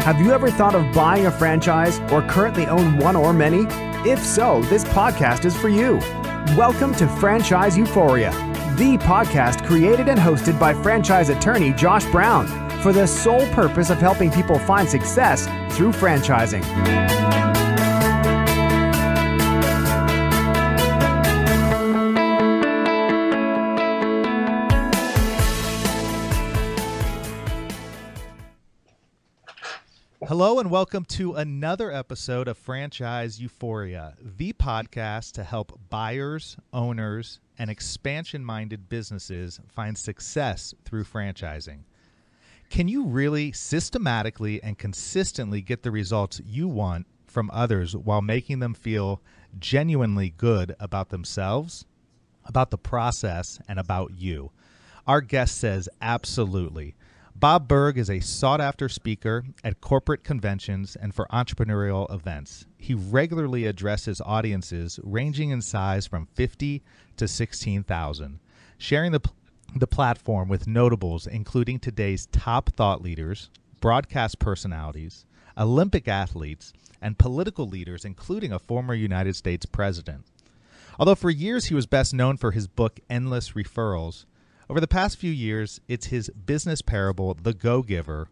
Have you ever thought of buying a franchise or currently own one or many? If so, this podcast is for you. Welcome to Franchise Euphoria, the podcast created and hosted by franchise attorney Josh Brown for the sole purpose of helping people find success through franchising. Hello and welcome to another episode of Franchise Euphoria, the podcast to help buyers, owners, and expansion-minded businesses find success through franchising. Can you really systematically and consistently get the results you want from others while making them feel genuinely good about themselves, about the process, and about you? Our guest says absolutely. Bob Burg is a sought-after speaker at corporate conventions and for entrepreneurial events. He regularly addresses audiences ranging in size from 50 to 16,000, sharing the platform with notables including today's top thought leaders, broadcast personalities, Olympic athletes, and political leaders, including a former United States president. Although for years he was best known for his book, Endless Referrals, over the past few years, it's his business parable, The Go-Giver,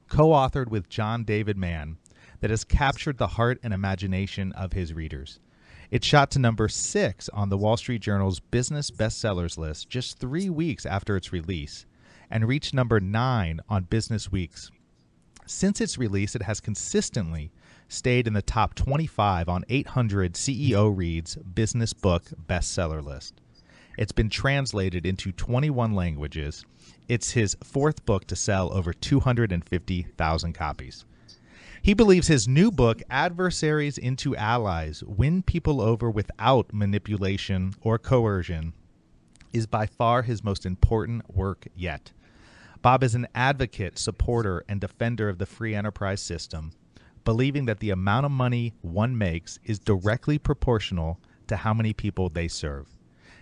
co-authored with John David Mann, that has captured the heart and imagination of his readers. It shot to number 6 on the Wall Street Journal's business bestsellers list just 3 weeks after its release, and reached number 9 on Business Week's. Since its release, it has consistently stayed in the top 25 on 800 CEO Reads Business Book bestseller list. It's been translated into 21 languages. It's his 4th book to sell over 250,000 copies. He believes his new book, Adversaries into Allies, Win People Over Without Manipulation or Coercion, is by far his most important work yet. Bob is an advocate, supporter, and defender of the free enterprise system, believing that the amount of money one makes is directly proportional to how many people they serve.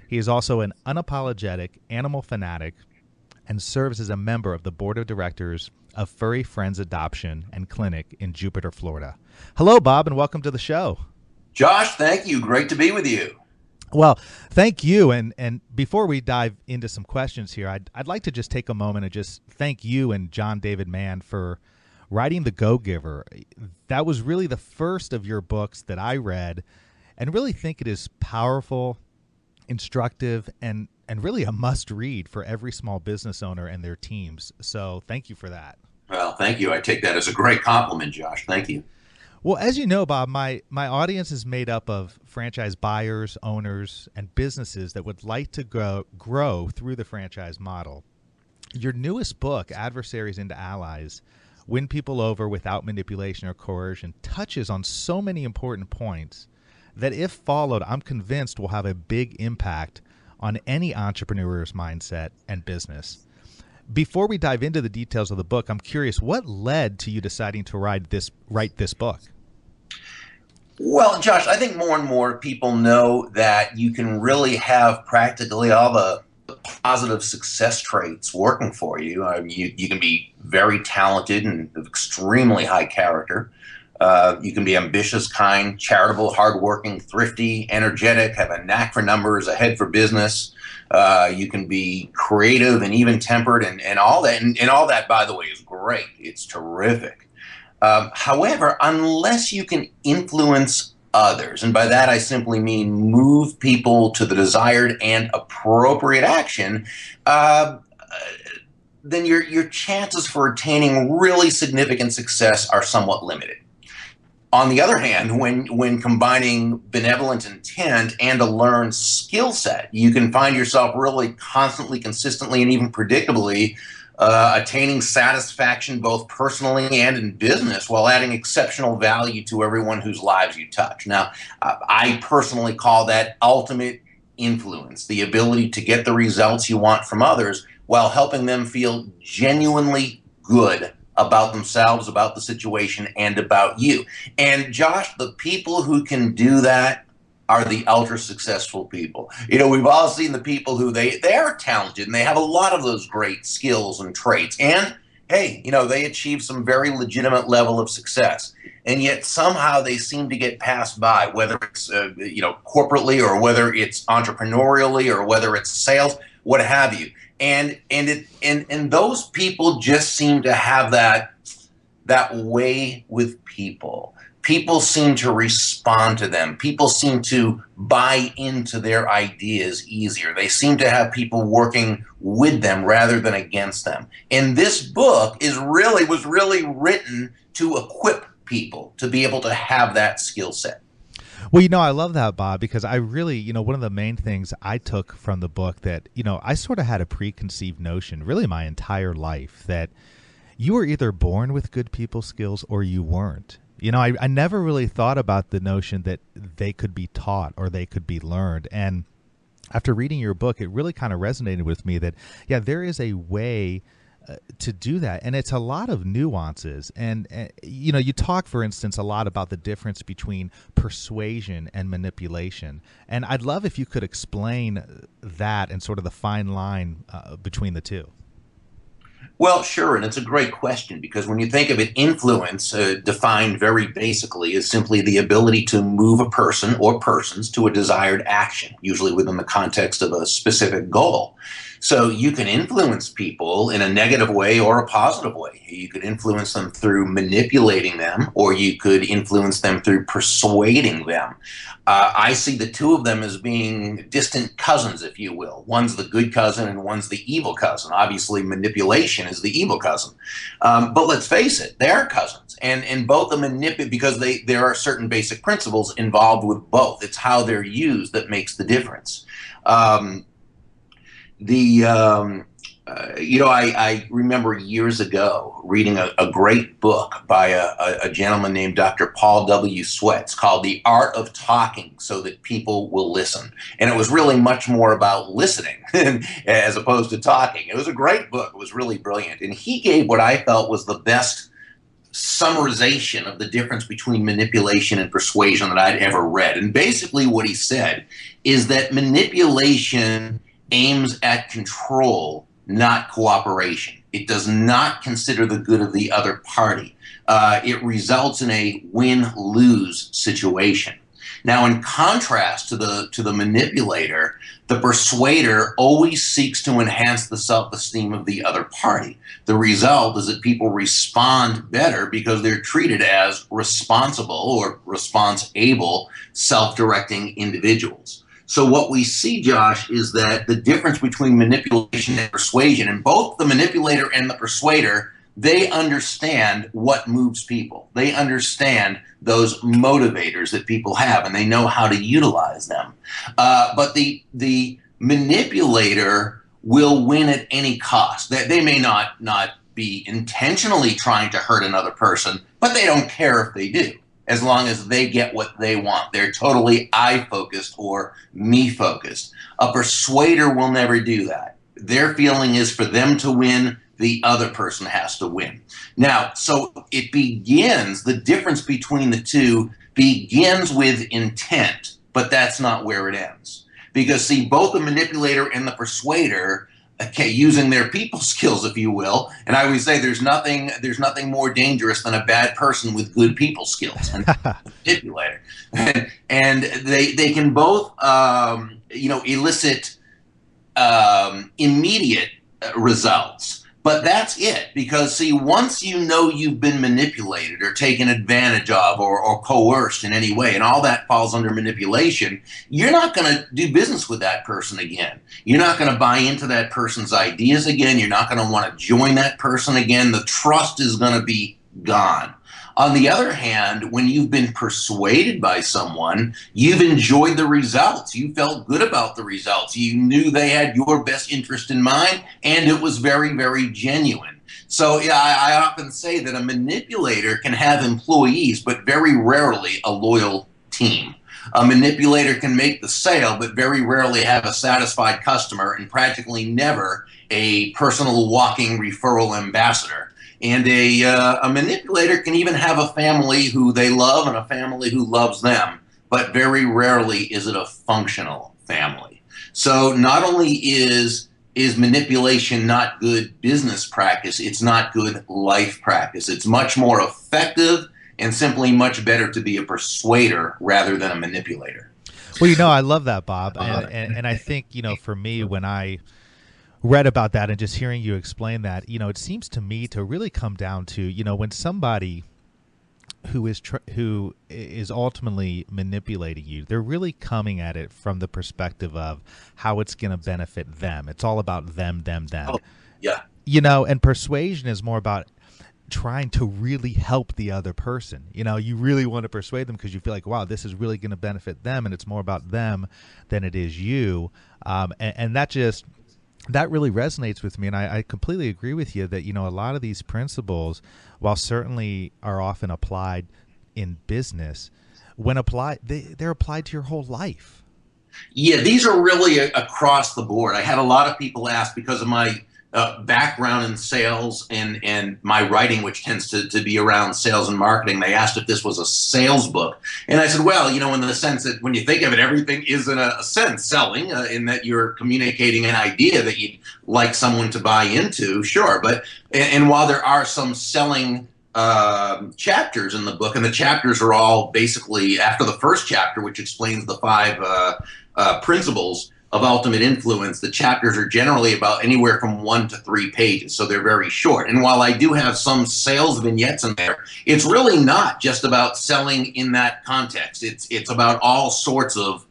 He is also an unapologetic animal fanatic and serves as a member of the board of directors of Furry Friends Adoption and Clinic in Jupiter, Florida. Hello, Bob, and welcome to the show. Josh, thank you. Great to be with you. Well, thank you. And before we dive into some questions here, I'd like to just take a moment and just thank you and John David Mann for writing The Go-Giver. That was really the first of your books that I read and really think it is powerful, instructive, and really a must read for every small business owner and their teams. So thank you for that. Well, thank you. I take that as a great compliment, Josh. Thank you. Well, as you know, Bob, my audience is made up of franchise buyers, owners, and businesses that would like to grow through the franchise model. Your newest book, Adversaries into Allies, Win People Over Without Manipulation or Coercion, touches on so many important points that if followed, I'm convinced will have a big impact on any entrepreneur's mindset and business. Before we dive into the details of the book, I'm curious, what led to you deciding to write this book? Well, Josh, I think more and more people know that you can really have practically all the positive success traits working for you. I mean, you can be very talented and of extremely high character. You can be ambitious, kind, charitable, hardworking, thrifty, energetic, have a knack for numbers, a head for business. You can be creative and even-tempered and all that. And all that, by the way, is great. It's terrific. However, unless you can influence others, and by that I simply mean move people to the desired and appropriate action, then your chances for attaining really significant success are somewhat limited. On the other hand, when combining benevolent intent and a learned skill set, you can find yourself really constantly, consistently, and even predictably attaining satisfaction both personally and in business while adding exceptional value to everyone whose lives you touch. Now, I personally call that ultimate influence, the ability to get the results you want from others while helping them feel genuinely good about themselves, about the situation, and about you. And Josh, the people who can do that are the ultra successful people. You know, we've all seen the people who they are talented and they have a lot of those great skills and traits. And hey, you know, they achieve some very legitimate level of success. And yet somehow they seem to get passed by, whether it's, you know, corporately or whether it's entrepreneurially or whether it's sales, what have you. And those people just seem to have that way with people. People seem to respond to them. People seem to buy into their ideas easier. They seem to have people working with them rather than against them. And this book was really written to equip people to be able to have that skill set. Well, you know, I love that, Bob, because I really, you know, one of the main things I took from the book that, you know, I sort of had a preconceived notion really my entire life that you were either born with good people skills or you weren't. You know, I never really thought about the notion that they could be taught or they could be learned. And after reading your book, it really kind of resonated with me that, yeah, there is a way to do that. And it's a lot of nuances. And, you know, you talk, for instance, a lot about the difference between persuasion and manipulation. And I'd love if you could explain that and sort of the fine line between the two. Well, sure, and it's a great question because when you think of it, influence, defined very basically, is simply the ability to move a person or persons to a desired action, usually within the context of a specific goal. So you can influence people in a negative way or a positive way. You could influence them through manipulating them, or you could influence them through persuading them. I see the two of them as being distant cousins, if you will. One's the good cousin and one's the evil cousin. Obviously, manipulation is the evil cousin. But let's face it, they are cousins. And both the because there are certain basic principles involved with both. It's how they're used that makes the difference. You know, I remember years ago reading a great book by a gentleman named Dr. Paul W. Sweats called The Art of Talking So That People Will Listen. And it was really much more about listening as opposed to talking. It was a great book. It was really brilliant. And he gave what I felt was the best summarization of the difference between manipulation and persuasion that I'd ever read. And basically what he said is that manipulation aims at control, not cooperation. It does not consider the good of the other party. It results in a win-lose situation. Now, in contrast to the manipulator, the persuader always seeks to enhance the self-esteem of the other party. The result is that people respond better because they're treated as responsible or response-able, self-directing individuals. So what we see, Josh, is that the difference between manipulation and persuasion, and both the manipulator and the persuader, they understand what moves people. They understand those motivators that people have, and they know how to utilize them. But the manipulator will win at any cost. They may not be intentionally trying to hurt another person, but they don't care if they do, as long as they get what they want. They're totally I-focused or me-focused. A persuader will never do that. Their feeling is for them to win, the other person has to win. Now, so it begins, the difference between the two begins with intent, but that's not where it ends. Because, see, both the manipulator and the persuader, okay, using their people skills, if you will, and I always say there's nothing more dangerous than a bad person with good people skills, and manipulator. And they can both, you know, elicit immediate results. But that's it, because, see, once you know you've been manipulated or taken advantage of or coerced in any way, and all that falls under manipulation, you're not going to do business with that person again. You're not going to buy into that person's ideas again. You're not going to want to join that person again. The trust is going to be gone. On the other hand, when you've been persuaded by someone, you've enjoyed the results. You felt good about the results. You knew they had your best interest in mind, and it was very, very genuine. So yeah, I often say that a manipulator can have employees, but very rarely a loyal team. A manipulator can make the sale, but very rarely have a satisfied customer, and practically never a personal walking referral ambassador. And a manipulator can even have a family who they love and a family who loves them, but very rarely is it a functional family. So not only is manipulation not good business practice, it's not good life practice. It's much more effective and simply much better to be a persuader rather than a manipulator. Well, I love that, Bob. And I think, for me, when I read about that and just hearing you explain that, it seems to me to really come down to, when somebody who is ultimately manipulating you, they're really coming at it from the perspective of how it's going to benefit them. It's all about them. Oh, yeah. And persuasion is more about trying to really help the other person. You really want to persuade them because you feel like, wow, this is really going to benefit them, and it's more about them than it is you. And that really resonates with me, and I completely agree with you that, a lot of these principles, while certainly are often applied in business, when applied, they're applied to your whole life. Yeah, these are really across the board. I had a lot of people ask, because of my background in sales and my writing, which tends to be around sales and marketing, they asked if this was a sales book. And I said, well, in the sense that when you think of it, everything is in a sense selling, in that you're communicating an idea that you'd like someone to buy into, sure. But and while there are some selling chapters in the book, and the chapters are all basically after the first chapter, which explains the 5 principles of ultimate influence, the chapters are generally about anywhere from 1 to 3 pages, so they're very short. And while I do have some sales vignettes in there, it's really not just about selling in that context. It's about all sorts of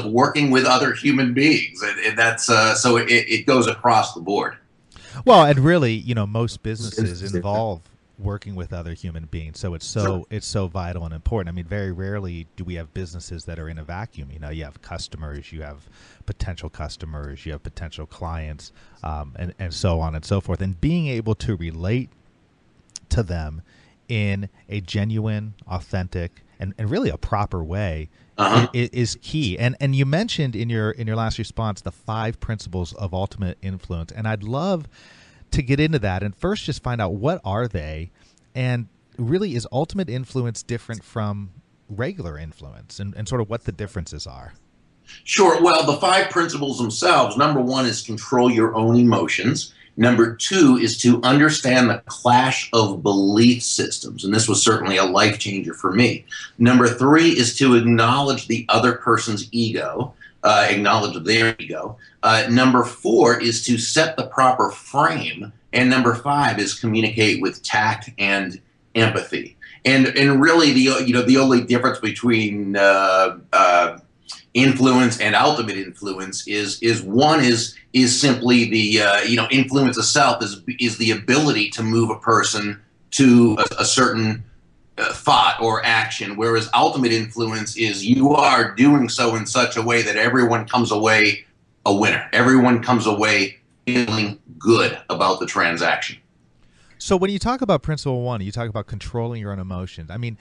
working with other human beings, and that's so it goes across the board. Well, and really, most businesses involve working with other human beings, so it's so vital and important. I mean, very rarely do we have businesses that are in a vacuum. You have customers, you have potential customers, you have potential clients, and so on and so forth. And being able to relate to them in a genuine, authentic, and really a proper way is key. And you mentioned in your last response the 5 principles of ultimate influence, and I'd love to get into that and first just find out what are they, and really is ultimate influence different from regular influence, and sort of what the differences are. Sure. Well, the 5 principles themselves, number 1 is control your own emotions. Number 2 is to understand the clash of belief systems, and this was certainly a life changer for me. Number 3 is to acknowledge the other person's ego. Acknowledge their ego. Number 4 is to set the proper frame, and number 5 is communicate with tact and empathy. And really, the only difference between influence and ultimate influence is one is simply the influence itself is the ability to move a person to a certain thought or action, whereas ultimate influence is you are doing so in such a way that everyone comes away a winner. Everyone comes away feeling good about the transaction. So when you talk about principle 1, you talk about controlling your own emotions. I mean,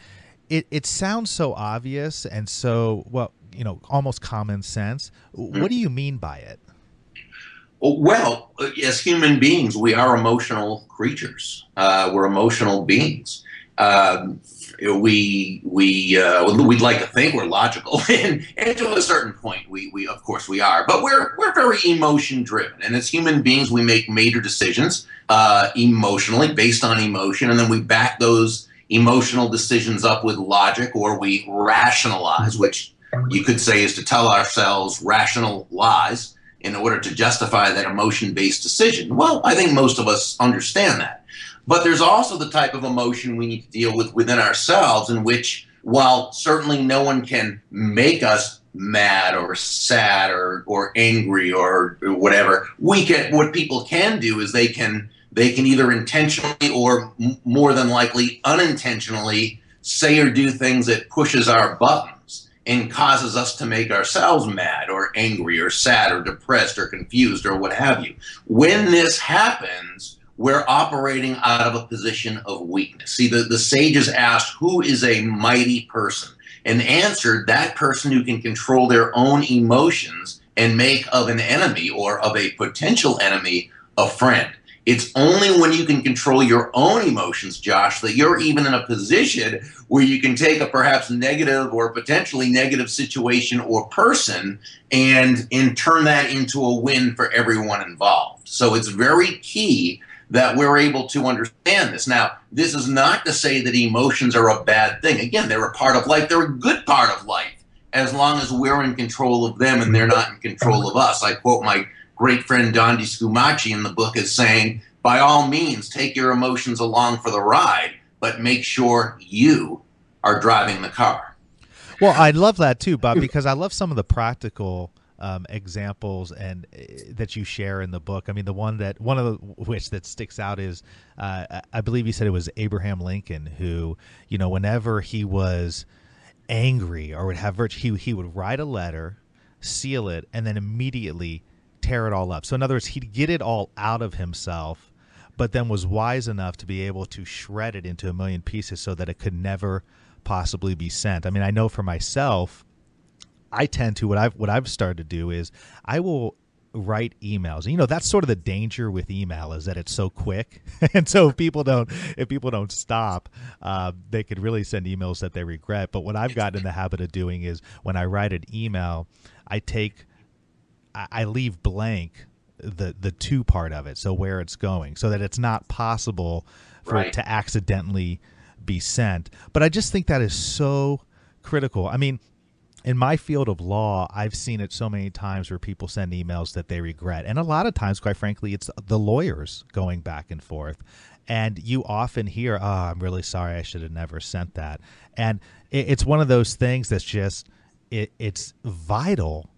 it sounds so obvious and so, almost common sense. What do you mean by it? Well, as human beings, we are emotional creatures. We're emotional beings. We'd like to think we're logical, and to a certain point, we of course we are. But we're very emotion driven, and as human beings, we make major decisions emotionally, based on emotion, and then we back those emotional decisions up with logic, or we rationalize, which you could say is to tell ourselves rational lies in order to justify that emotion-based decision. Well, I think most of us understand that. But there's also the type of emotion we need to deal with within ourselves, in which, while certainly no one can make us mad or sad or angry or whatever, what people can do is they can either intentionally or more than likely unintentionally say or do things that pushes our buttons and causes us to make ourselves mad or angry or sad or depressed or confused or what have you. When this happens, we're operating out of a position of weakness. See, the sages asked, who is a mighty person? And answered, that person who can control their own emotions and make of an enemy or of a potential enemy a friend. It's only when you can control your own emotions, Josh, that you're even in a position where you can take a perhaps negative or potentially negative situation or person and turn that into a win for everyone involved. So it's very key that we're able to understand this. Now, this is not to say that emotions are a bad thing. Again, they're a part of life. They're a good part of life as long as we're in control of them and they're not in control of us. I quote my great friend Don DiScumaci in the book as saying, by all means, take your emotions along for the ride, but make sure you are driving the car. Well, I love that too, Bob, because I love some of the practical examples and that you share in the book. I mean, one of which that sticks out is, I believe you said it was Abraham Lincoln who, whenever he was angry or would have virtue, he would write a letter, seal it, and then immediately tear it all up. So in other words, he'd get it all out of himself, but then was wise enough to be able to shred it into a million pieces so that it could never possibly be sent. I mean, I know for myself, I tend to, what I've started to do is I will write emails. That's sort of the danger with email, is that it's so quick. And so if people don't stop, they could really send emails that they regret. But what I've gotten in the habit of doing is when I write an email, I leave blank the to part of it, so where it's going, so that it's not possible for it to accidentally be sent. But I just think that is so critical. I mean, in my field of law, I've seen it so many times where people send emails that they regret. And a lot of times, quite frankly, it's the lawyers going back and forth. And you often hear, oh, I'm really sorry, I should have never sent that. And it's one of those things that's just, it's vital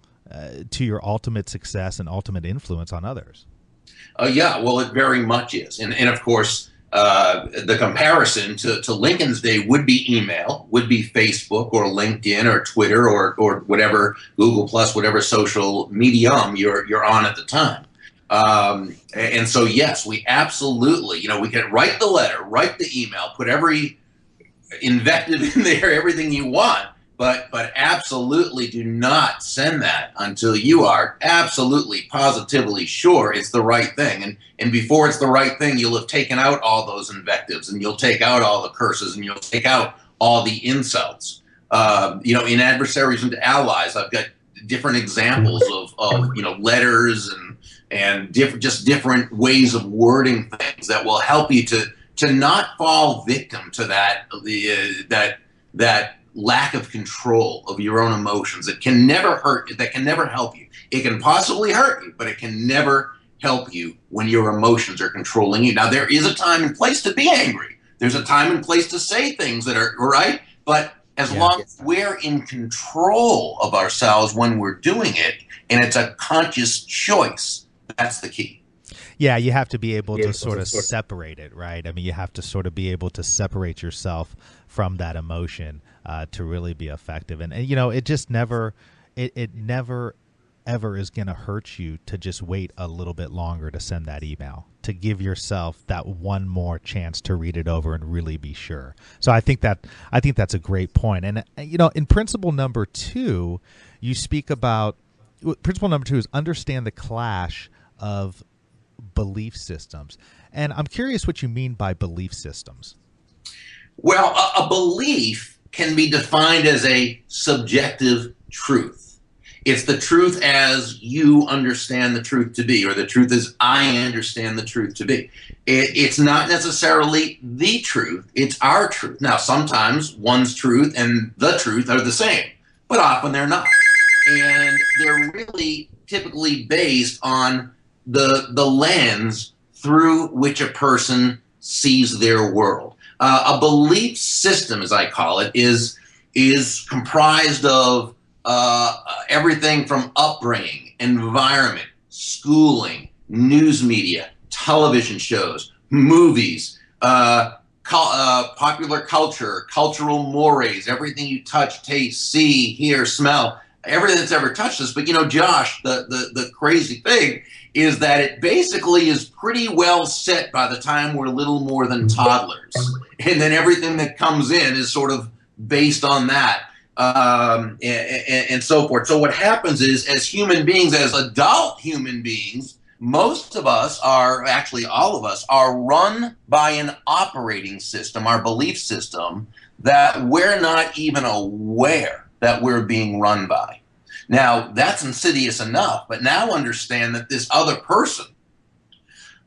to your ultimate success and ultimate influence on others. Yeah, well, it very much is. And of course, the comparison to Lincoln's day would be email, would be Facebook or LinkedIn or Twitter or whatever, Google Plus, whatever social medium you're on at the time. And so, yes, we absolutely, we can write the letter, write the email, put every invective in there, everything you want. But absolutely do not send that until you are absolutely, positively sure it's the right thing. And before it's the right thing, you'll have taken out all those invectives, and you'll take out all the curses, and you'll take out all the insults. In Adversaries and Allies, I've got different examples of letters and different ways of wording things that will help you to not fall victim to that lack of control of your own emotions. It can never hurt. That can never help you. It can possibly hurt you, but it can never help you when your emotions are controlling you. Now, there is a time and place to be angry. There's a time and place to say things that are right. But as long as we're in control of ourselves when we're doing it, and it's a conscious choice, that's the key. Yeah, you have to be able to sort of separate it, right? I mean, you have to sort of be able to separate yourself from that emotion to really be effective. And it just never, it never, ever is going to hurt you to just wait a little bit longer to send that email, to give yourself that one more chance to read it over and really be sure. So I think that's a great point. And, in principle number 2, you speak about, principle number 2 is understand the clash of belief systems. And I'm curious what you mean by belief systems. Well, a belief can be defined as a subjective truth. It's the truth as you understand the truth to be, or the truth as I understand the truth to be. It's not necessarily the truth, it's our truth. Now, sometimes one's truth and the truth are the same, but often they're not. And they're really typically based on the lens through which a person sees their world. A belief system, as I call it, is comprised of everything from upbringing, environment, schooling, news media, television shows, movies, popular culture, cultural mores, everything you touch, taste, see, hear, smell, everything that's ever touched us. But Josh, the crazy thing is that it basically is pretty well set by the time we're little more than toddlers. And then everything that comes in is sort of based on that and so forth. So what happens is, as human beings, as adult human beings, most of us are, actually all of us, are run by an operating system, our belief system, that we're not even aware that we're being run by. Now, that's insidious enough, but now understand that this other person,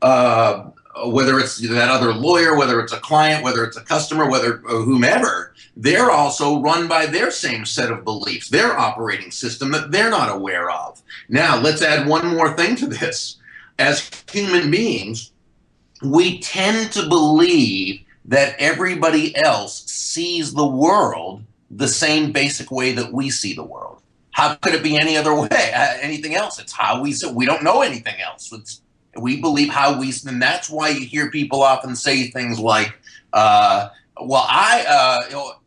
whether it's that other lawyer, whether it's a client, whether it's a customer, whether whomever, they're also run by their same set of beliefs, their operating system that they're not aware of. Now, let's add one more thing to this. As human beings, we tend to believe that everybody else sees the world the same basic way that we see the world. How could it be any other way, anything else? It's how we see. We don't know anything else. We believe how we, and that's why you hear people often say things like,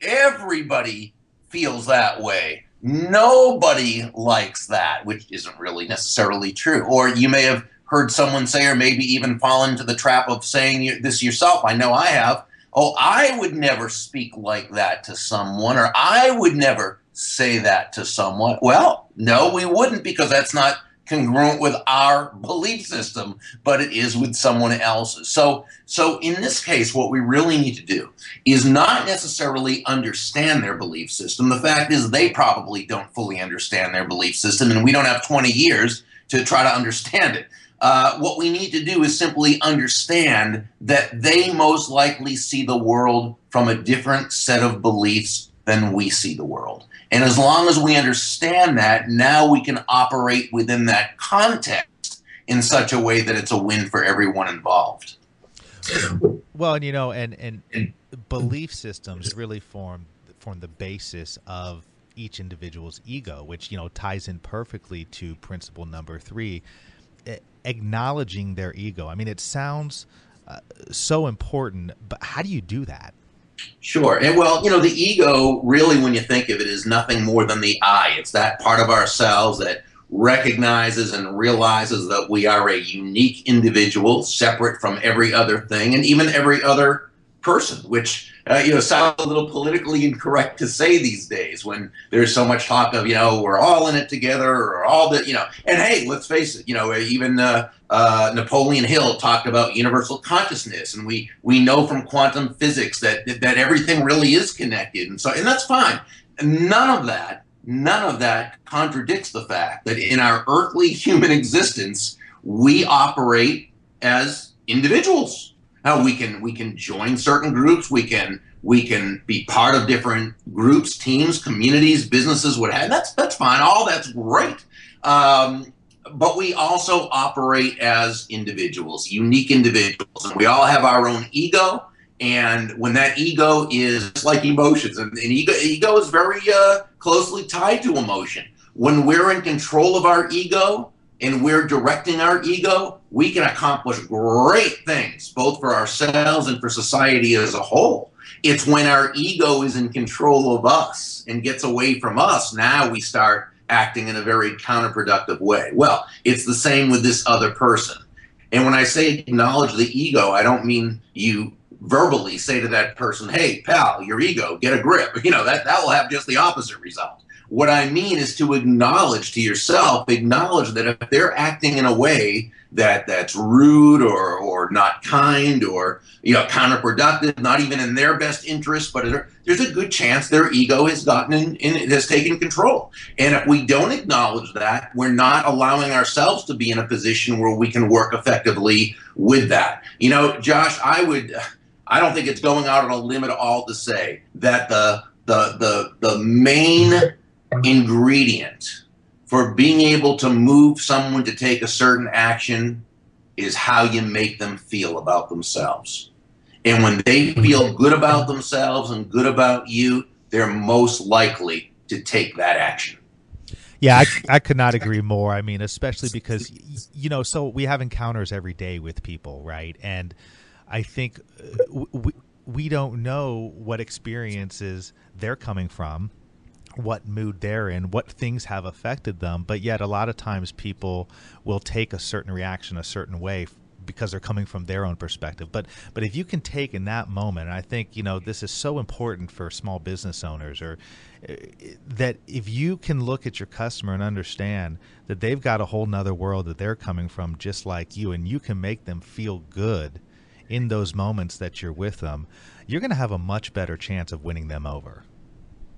everybody feels that way. Nobody likes that, which isn't really necessarily true. Or you may have heard someone say, or maybe even fall into the trap of saying this yourself. I know I have. Oh, I would never speak like that to someone, or I would never say that to someone. Well, no, we wouldn't, because that's not congruent with our belief system, but it is with someone else's. So in this case, what we really need to do is not necessarily understand their belief system. The fact is they probably don't fully understand their belief system, and we don't have 20 years to try to understand it. What we need to do is simply understand that they most likely see the world from a different set of beliefs than we see the world. And as long as we understand that, now we can operate within that context in such a way that it's a win for everyone involved. Well, and belief systems really form the basis of each individual's ego, which, ties in perfectly to principle number 3. Acknowledging their ego. I mean, it sounds so important, but how do you do that? Sure. And well, the ego really, when you think of it, is nothing more than the I. It's that part of ourselves that recognizes and realizes that we are a unique individual, separate from every other thing and even every other person, which sounds a little politically incorrect to say these days when there's so much talk of, we're all in it together, or all that, and hey, let's face it, even Napoleon Hill talked about universal consciousness, and we know from quantum physics that everything really is connected, and that's fine. None of that contradicts the fact that in our earthly human existence, we operate as individuals. Now, we can join certain groups. We can be part of different groups, teams, communities, businesses, what have you. That's fine. All that's great. But we also operate as individuals, unique individuals, and we all have our own ego. And when that ego is like emotions, and ego is very closely tied to emotion. When we're in control of our ego and we're directing our ego, we can accomplish great things, both for ourselves and for society as a whole. It's when our ego is in control of us and gets away from us, now we start acting in a very counterproductive way. Well, it's the same with this other person. And when I say acknowledge the ego, I don't mean you verbally say to that person, hey, pal, your ego, get a grip. That will have just the opposite result. What I mean is to acknowledge to yourself, acknowledge that if they're acting in a way that's rude or not kind or counterproductive, not even in their best interest, but there's a good chance their ego has has taken control. And if we don't acknowledge that, we're not allowing ourselves to be in a position where we can work effectively with that. Josh, I don't think it's going out on a limb at all to say that the main ingredient for being able to move someone to take a certain action is how you make them feel about themselves. And when they feel good about themselves and good about you, they're most likely to take that action. Yeah, I could not agree more. I mean, especially because, so we have encounters every day with people, right? And I think we don't know what experiences they're coming from, what mood they're in, what things have affected them. But yet a lot of times people will take a certain reaction a certain way because they're coming from their own perspective. But if you can take in that moment, and I think, this is so important for small business owners, or that if you can look at your customer and understand that they've got a whole nother world that they're coming from just like you, and you can make them feel good in those moments that you're with them, you're going to have a much better chance of winning them over.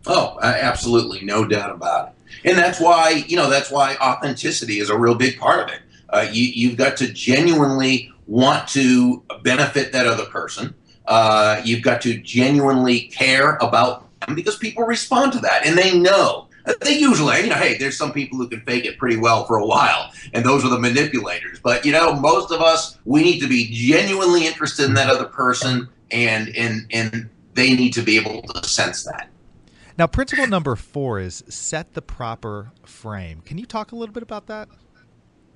Oh, absolutely. No doubt about it. And that's why, authenticity is a real big part of it. You've got to genuinely want to benefit that other person. You've got to genuinely care about them, because people respond to that, and they know. They usually, hey, there's some people who can fake it pretty well for a while, and those are the manipulators. But, most of us, we need to be genuinely interested in that other person, and they need to be able to sense that. Now, principle number 4 is set the proper frame. Can you talk a little bit about that?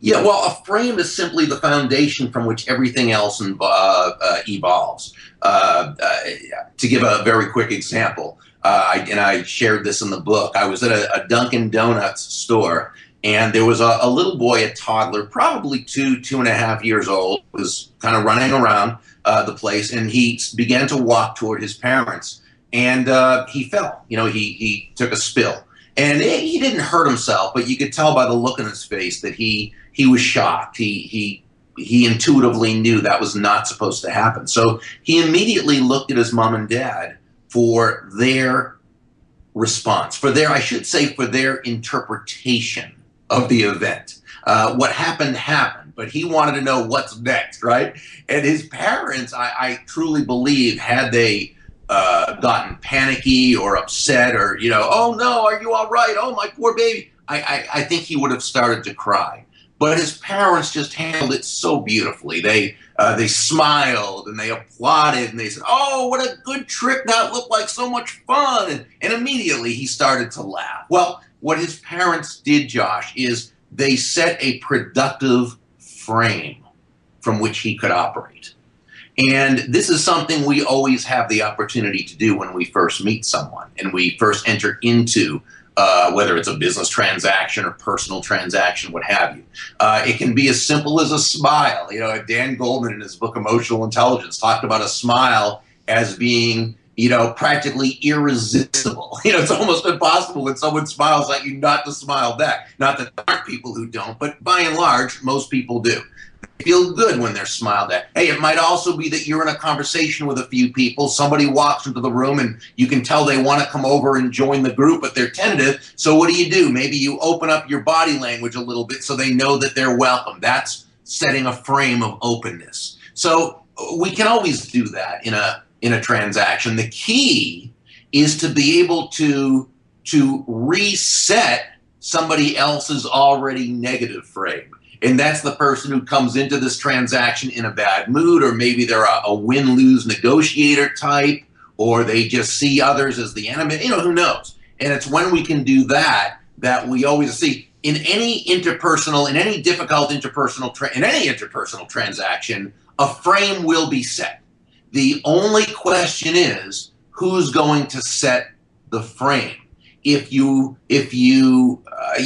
Yeah, well, a frame is simply the foundation from which everything else evolves. To give a very quick example, and I shared this in the book, I was at a Dunkin' Donuts store, and there was a little boy, a toddler, probably 2.5 years old, was kind of running around the place, and he began to walk toward his parents. And he fell. He took a spill, and he didn't hurt himself, but you could tell by the look on his face that he was shocked. He intuitively knew that was not supposed to happen. So he immediately looked at his mom and dad for their response, for their interpretation of the event. What happened happened, but he wanted to know what's next, right? And his parents, I truly believe, had they gotten panicky or upset, or oh no, are you all right? Oh, my poor baby. I think he would have started to cry. But his parents just handled it so beautifully. They smiled and they applauded and they said, "Oh, what a good trick! That looked like so much fun!" And immediately he started to laugh. Well, what his parents did, Josh, is they set a productive frame from which he could operate. And this is something we always have the opportunity to do when we first meet someone and we first enter into whether it's a business transaction or personal transaction, what have you. It can be as simple as a smile. Dan Goldman in his book Emotional Intelligence talked about a smile as being practically irresistible. It's almost impossible when someone smiles at you not to smile back. Not that there aren't people who don't, but by and large, most people do. They feel good when they're smiled at. Hey, it might also be that you're in a conversation with a few people. Somebody walks into the room and you can tell they want to come over and join the group, but they're tentative. So what do? Maybe you open up your body language a little bit so they know that they're welcome. That's setting a frame of openness. So we can always do that in a transaction. The key is to be able to reset somebody else's already negative frame. And that's the person who comes into this transaction in a bad mood, or maybe they're a win-lose negotiator type, or they just see others as the enemy. Who knows? And it's when we can do that we always see in any difficult interpersonal transaction, a frame will be set. The only question is who's going to set the frame. If you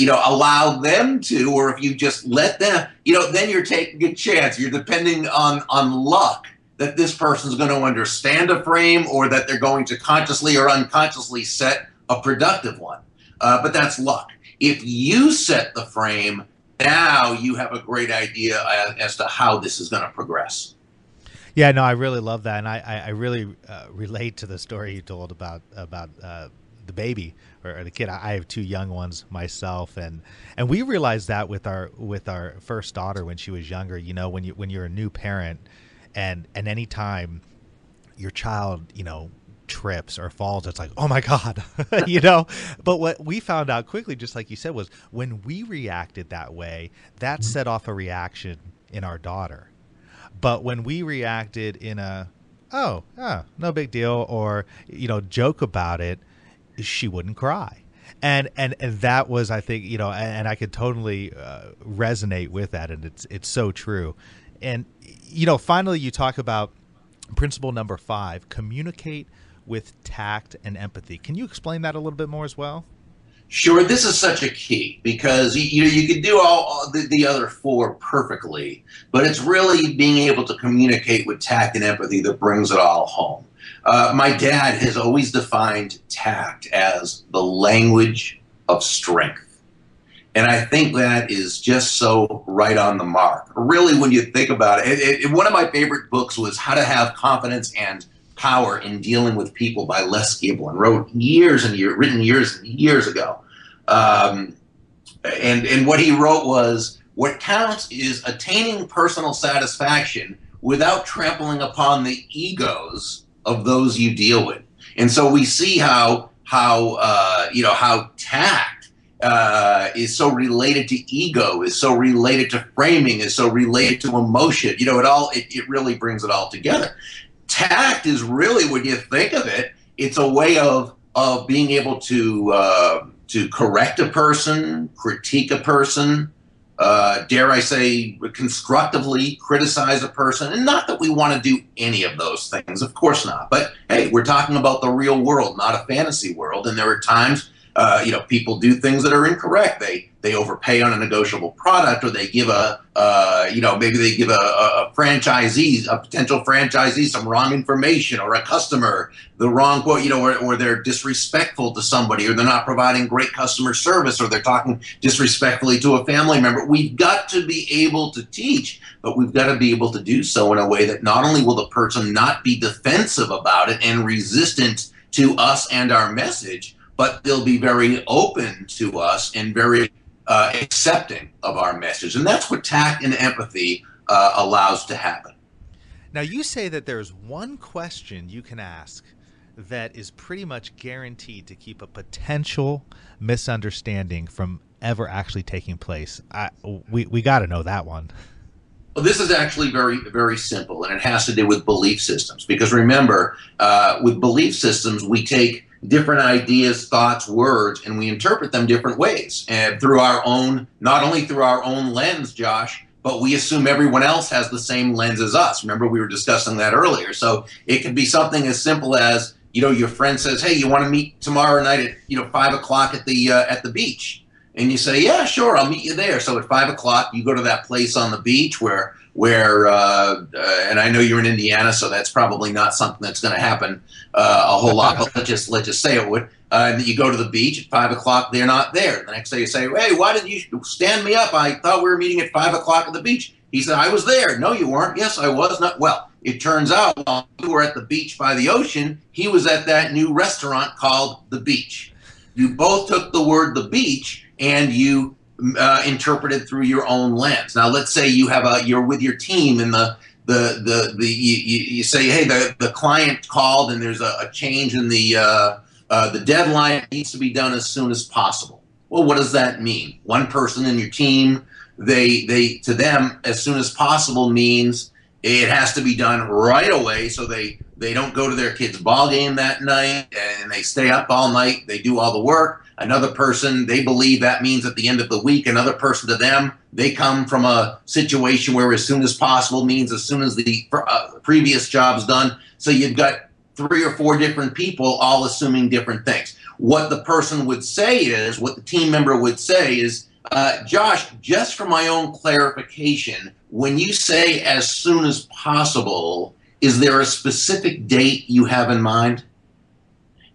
allow them to, or if you just let them, then you're taking a chance. You're depending on luck that this person's going to understand a frame, or that they're going to consciously or unconsciously set a productive one. But that's luck. If you set the frame, now you have a great idea as to how this is going to progress. Yeah, no, I really love that, and I really relate to the story you told about the baby or the kid. I have two young ones myself, and we realized that with our first daughter when she was younger. When you're a new parent, and any time your child trips or falls, it's like, oh my God, But what we found out quickly, just like you said, was when we reacted that way, that set off a reaction in our daughter. But when we reacted in no big deal, or joke about it, she wouldn't cry. And that was, I think, and I could totally resonate with that, and it's so true. And finally, you talk about principle number 5: communicate with tact and empathy. Can you explain that a little bit more as well? Sure, this is such a key because you could do all the other four perfectly, but it's really being able to communicate with tact and empathy that brings it all home. My dad has always defined tact as the language of strength. And I think that is just so right on the mark. Really, when you think about it, one of my favorite books was How to Have Confidence and Power in Dealing with People by Les Giblin, written years and years ago. And what he wrote was, what counts is attaining personal satisfaction without trampling upon the egos of those you deal with. And so we see how tact is so related to ego, is so related to framing, is so related to emotion. It really brings it all together. Tact is really, when you think of it, it's a way of being able to correct a person, critique a person, dare I say, constructively criticize a person. And not that we want to do any of those things, of course not. But hey, we're talking about the real world, not a fantasy world. And there are times, people do things that are incorrect. They overpay on a negotiable product, or they give maybe they give a potential franchisee some wrong information, or a customer the wrong quote, or they're disrespectful to somebody, or they're not providing great customer service, or they're talking disrespectfully to a family member. We've got to be able to teach, but we've got to be able to do so in a way that not only will the person not be defensive about it and resistant to us and our message, but they'll be very open to us and very accepting of our message. And that's what tact and empathy allows to happen. Now, you say that there's one question you can ask that is pretty much guaranteed to keep a potential misunderstanding from ever actually taking place. We got to know that one. Well, this is actually very, very simple, and it has to do with belief systems. Because remember, with belief systems, we take different ideas, thoughts, words, and we interpret them different ways. And not only through our own lens, Josh, but we assume everyone else has the same lens as us. Remember, we were discussing that earlier. So it could be something as simple as, your friend says, hey, you want to meet tomorrow night at 5 o'clock at the beach? And you say, yeah, sure, I'll meet you there. So at 5 o'clock, you go to that place on the beach where and I know you're in Indiana, so that's probably not something that's going to happen a whole lot. But let's just say it would. And you go to the beach at 5 o'clock. They're not there. The next day you say, hey, why did you stand me up? I thought we were meeting at 5 o'clock at the beach. He said, I was there. No, you weren't. Yes, I was. Not well. It turns out while you were at the beach by the ocean, he was at that new restaurant called The Beach. You both took the word the beach and you interpreted through your own lens. Now, let's say you're with your team and you say, hey, the client called and there's a change in the deadline needs to be done as soon as possible. Well, what does that mean? One person in your team, to them, as soon as possible means it has to be done right away, so they don't go to their kid's ball game that night and they stay up all night. They do all the work. Another person, they believe that means at the end of the week. Another person, to them, they come from a situation where as soon as possible means as soon as the previous job's done. So you've got 3 or 4 different people all assuming different things. What the person would say is, what the team member would say is, Josh, just for my own clarification, when you say as soon as possible, is there a specific date you have in mind?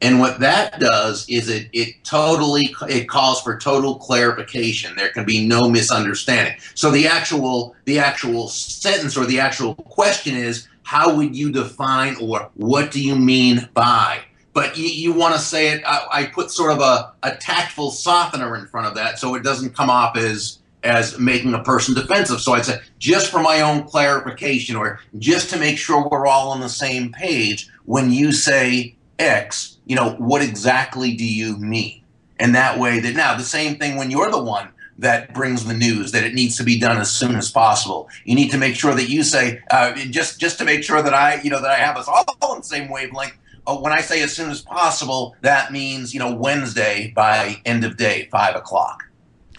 And what that does is it calls for total clarification. There can be no misunderstanding. So the actual sentence or the actual question is, how would you define, or what do you mean by? But you want to say it, I put sort of a tactful softener in front of that so it doesn't come off as making a person defensive. So I'd say, just for my own clarification, or just to make sure we're all on the same page, when you say X, what exactly do you mean? And that way now the same thing when you're the one that brings the news that it needs to be done as soon as possible. You need to make sure that you say, just to make sure that I have us all on the same wavelength. When I say as soon as possible, that means, Wednesday by end of day, 5 o'clock.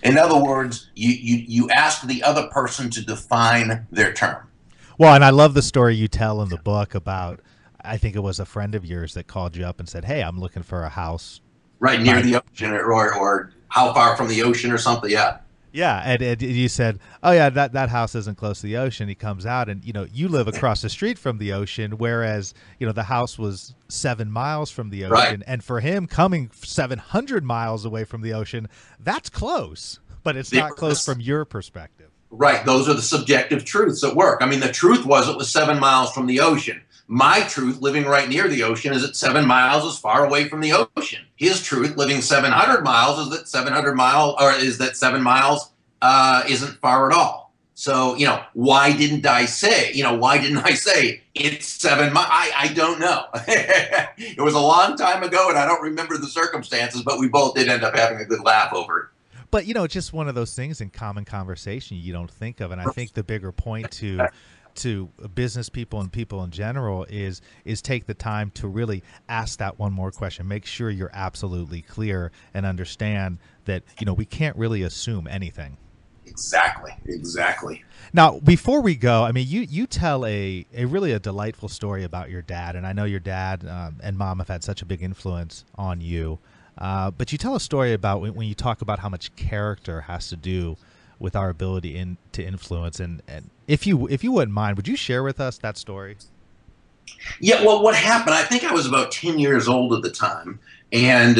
In other words, you ask the other person to define their term. Well, and I love the story you tell in the book about, I think it was a friend of yours that called you up and said, hey, I'm looking for a house right near the ocean, or how far from the ocean or something. Yeah. Yeah, and you said, oh yeah, that house isn't close to the ocean. He comes out, and you live across the street from the ocean, whereas the house was 7 miles from the ocean, right. And for him coming 700 miles away from the ocean, that's close, but it's not close from your perspective. Right, those are the subjective truths at work. I mean, the truth was it was 7 miles from the ocean. My truth, living right near the ocean, is that 7 miles is far away from the ocean. His truth, living 700 miles, is that 700 miles isn't far at all. So, why didn't I say it's 7 miles? I don't know. It was a long time ago, and I don't remember the circumstances, but we both did end up having a good laugh over it. But, it's just one of those things in common conversation you don't think of. And I think the bigger point to business people and people in general is take the time to really ask that one more question. Make sure you're absolutely clear and understand that, we can't really assume anything. Exactly. Now, before we go, I mean, you tell a really delightful story about your dad, and I know your dad and mom have had such a big influence on you. But you tell a story about when you talk about how much character has to do with our ability to influence. And if you wouldn't mind, would you share with us that story? Yeah, well, what happened, I think I was about 10 years old at the time, and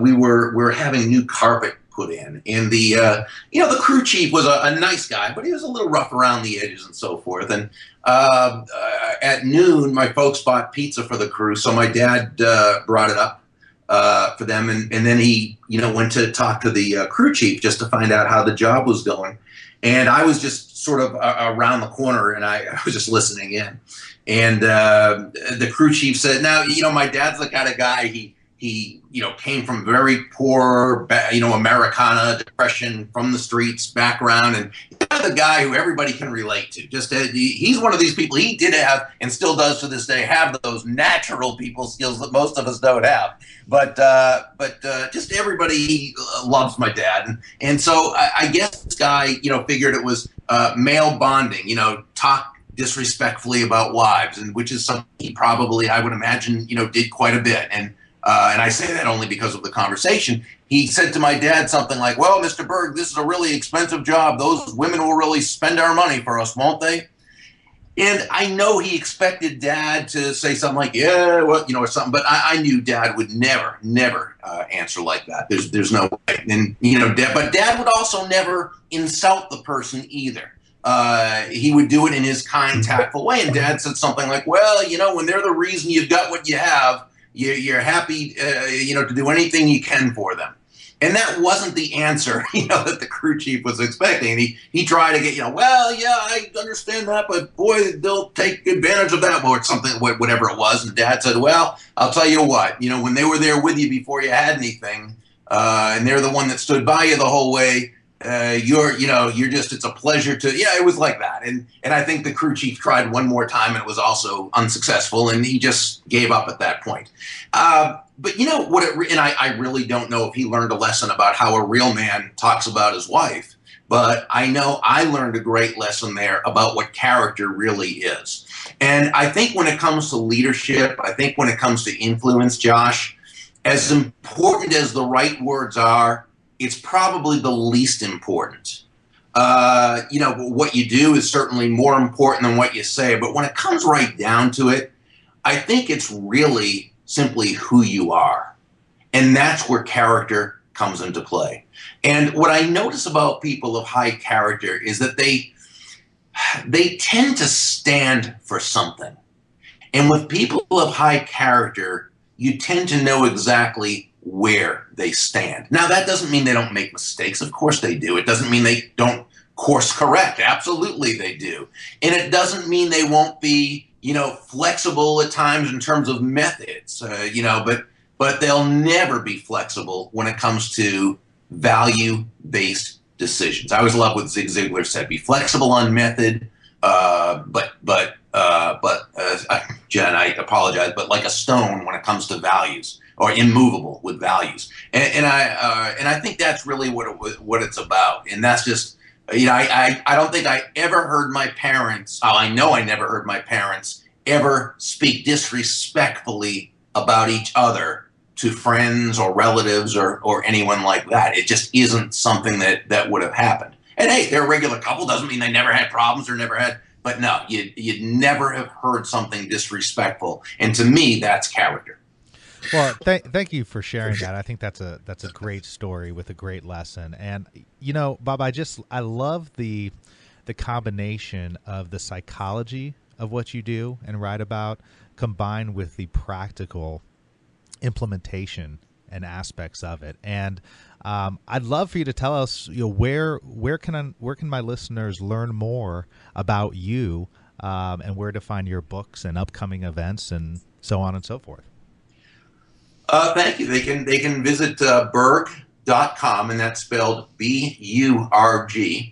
we were having new carpet put in. And the crew chief was a nice guy, but he was a little rough around the edges and so forth. And at noon, my folks bought pizza for the crew, so my dad brought it up for them, and then he went to talk to the crew chief just to find out how the job was going. And I was just sort of around the corner, and I was just listening in. And the crew chief said, now, my dad's the kind of guy, he came from very poor, Americana, depression, from the streets background, and he's the guy who everybody can relate to. Just he's one of these people. He did have, and still does to this day, have those natural people skills that most of us don't have. But just everybody loves my dad, and so I guess this guy, figured it was male bonding. Talk disrespectfully about wives, and which is something he probably, I would imagine, did quite a bit. And I say that only because of the conversation. He said to my dad something like, well, Mr. Burg, this is a really expensive job. Those women will really spend our money for us, won't they? And I know he expected Dad to say something like, yeah, well, or something. But I knew Dad would never answer like that. There's no way. And, but Dad would also never insult the person either. He would do it in his kind, tactful way. And Dad said something like, well, when they're the reason you've got what you have, you're happy, to do anything you can for them. And that wasn't the answer, that the crew chief was expecting. And he tried to get, well, yeah, I understand that, but boy, they'll take advantage of that, or something, whatever it was. And Dad said, well, I'll tell you what, when they were there with you before you had anything, and they're the one that stood by you the whole way, you're just, it's a pleasure to, it was like that. And I think the crew chief tried one more time, and it was also unsuccessful, and he just gave up at that point. But I really don't know if he learned a lesson about how a real man talks about his wife, but I know I learned a great lesson there about what character really is. And I think when it comes to leadership, I think when it comes to influence, Josh, as important as the right words are, it's probably the least important. What you do is certainly more important than what you say, but when it comes right down to it, I think it's really simply who you are. And that's where character comes into play. And what I notice about people of high character is that they tend to stand for something. And with people of high character, you tend to know exactly where they stand. Now, that doesn't mean they don't make mistakes. Of course they do. It doesn't mean they don't course correct. Absolutely they do. And it doesn't mean they won't be, flexible at times in terms of methods, but they'll never be flexible when it comes to value-based decisions. I always love what Zig Ziglar said: be flexible on method, but Jen, I apologize, but like a stone when it comes to values, or immovable with values. And I think that's really what it's about. And that's just, I don't think I ever heard my parents, I know I never heard my parents ever speak disrespectfully about each other to friends or relatives or anyone like that. It just isn't something that would have happened. And hey, they're a regular couple. Doesn't mean they never had problems or never had, but no, you'd never have heard something disrespectful. And to me, that's character. Well, thank you for sharing that. I think that's a great story with a great lesson. And, you know, Bob, I love the combination of the psychology of what you do and write about combined with the practical implementation and aspects of it. And I'd love for you to tell us, you know, where can my listeners learn more about you, and where to find your books and upcoming events and so on and so forth. Thank you. They can visit Burg.com, and that's spelled BURG.com.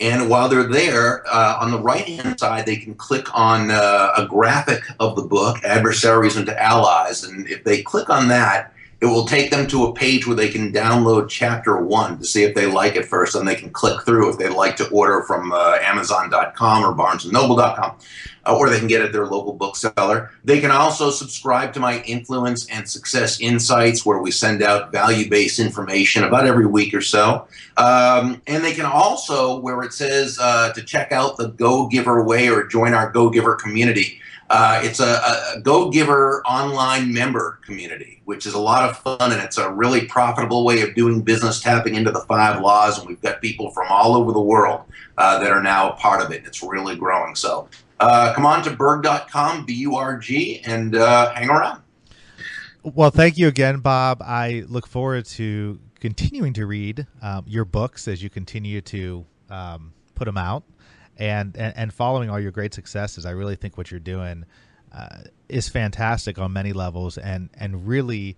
And while they're there, on the right-hand side, they can click on a graphic of the book, Adversaries into Allies. And if they click on that, it will take them to a page where they can download chapter 1 to see if they like it first. And they can click through if they'd like to order from Amazon.com or BarnesandNoble.com, or they can get it at their local bookseller. They can also subscribe to my Influence and Success Insights, where we send out value-based information about every week or so. And they can also, where it says to check out the Go Giver Way or join our Go Giver community, it's a Go Giver online member community, which is a lot of fun, and it's a really profitable way of doing business, tapping into the 5 laws. And we've got people from all over the world that are now a part of it. It's really growing. So come on to Burg.com, B-U-R-G, and hang around. Well, thank you again, Bob. I look forward to continuing to read your books as you continue to put them out. And following all your great successes. I really think what you're doing is fantastic on many levels, and really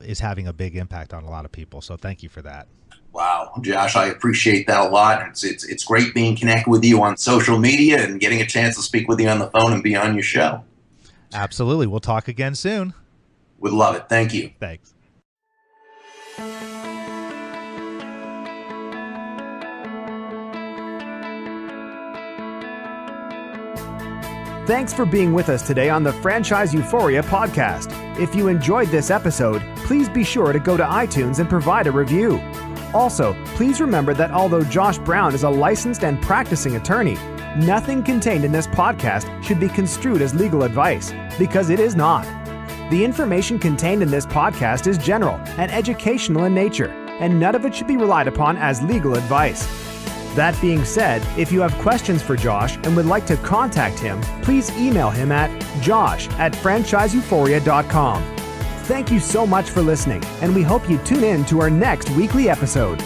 is having a big impact on a lot of people. So thank you for that. Wow, Josh, I appreciate that a lot. It's great being connected with you on social media and getting a chance to speak with you on the phone and be on your show. Absolutely. We'll talk again soon. Would love it. Thank you. Thanks. Thanks for being with us today on the Franchise Euphoria podcast. If you enjoyed this episode, please be sure to go to iTunes and provide a review. Also, please remember that although Josh Brown is a licensed and practicing attorney, nothing contained in this podcast should be construed as legal advice, because it is not. The information contained in this podcast is general and educational in nature, and none of it should be relied upon as legal advice. That being said, if you have questions for Josh and would like to contact him, please email him at josh@franchiseeuphoria.com. Thank you so much for listening, and we hope you tune in to our next weekly episode.